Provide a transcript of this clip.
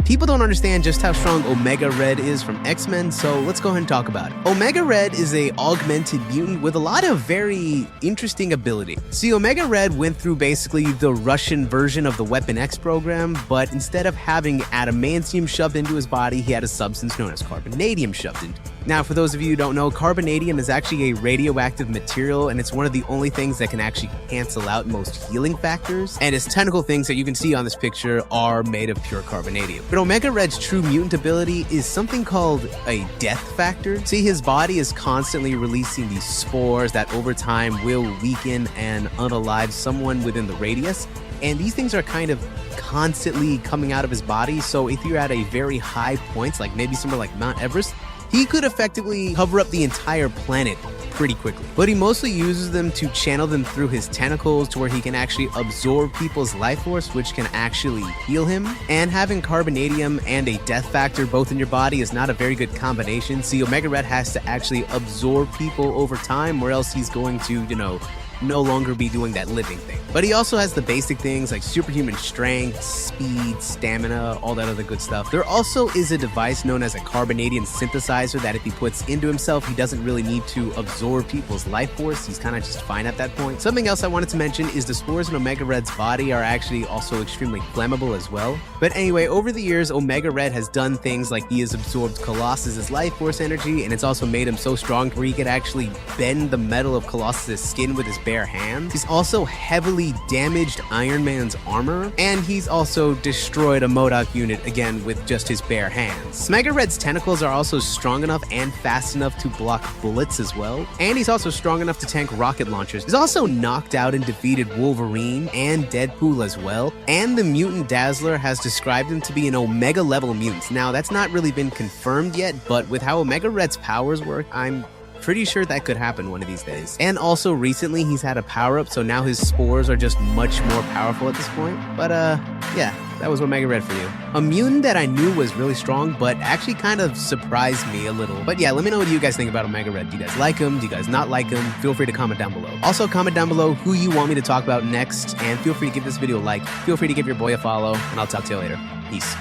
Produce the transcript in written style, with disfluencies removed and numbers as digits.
People don't understand just how strong Omega Red is from X-Men, so let's go ahead and talk about it. Omega Red is a augmented mutant with a lot of very interesting ability. See, Omega Red went through basically the Russian version of the Weapon X program, but instead of having adamantium shoved into his body, he had a substance known as carbonadium shoved into him. Now, for those of you who don't know, carbonadium is actually a radioactive material, and it's one of the only things that can actually cancel out most healing factors, and his tentacle things that you can see on this picture are made of pure carbonadium. But Omega Red's true mutant ability is something called a death factor. See, his body is constantly releasing these spores that over time will weaken and unalive someone within the radius, and these things are kind of constantly coming out of his body, so if you're at a very high point, like maybe somewhere like Mount Everest, he could effectively cover up the entire planet pretty quickly. But he mostly uses them to channel them through his tentacles to where he can actually absorb people's life force, which can actually heal him. And having carbonadium and a death factor both in your body is not a very good combination. See, Omega Red has to actually absorb people over time, or else he's going to, no longer be doing that living thing. But he also has the basic things like superhuman strength, speed, stamina, all that other good stuff. There also is a device known as a carbonadium synthesizer that if he puts into himself, he doesn't really need to absorb people's life force. He's kind of just fine at that point. Something else I wanted to mention is the spores in Omega Red's body are actually also extremely flammable as well. But anyway, over the years, Omega Red has done things like he has absorbed Colossus' life force energy, and it's also made him so strong where he could actually bend the metal of Colossus' skin with his bare hands. He's also heavily damaged Iron Man's armor, and he's also destroyed a MODOK unit again with just his bare hands. Omega Red's tentacles are also strong enough and fast enough to block bullets as well, and he's also strong enough to tank rocket launchers. He's also knocked out and defeated Wolverine and Deadpool as well, and the mutant Dazzler has described him to be an Omega level mutant. Now, that's not really been confirmed yet, but with how Omega Red's powers work, I'm pretty sure that could happen one of these days. And also recently he's had a power-up, so now his spores are just much more powerful at this point. But yeah, that was Omega Red for you. A mutant that I knew was really strong, but actually kind of surprised me a little. But yeah, let me know what you guys think about Omega Red. Do you guys like him? Do you guys not like him? Feel free to comment down below. Also, comment down below who you want me to talk about next, and feel free to give this video a like. Feel free to give your boy a follow, and I'll talk to you later. Peace.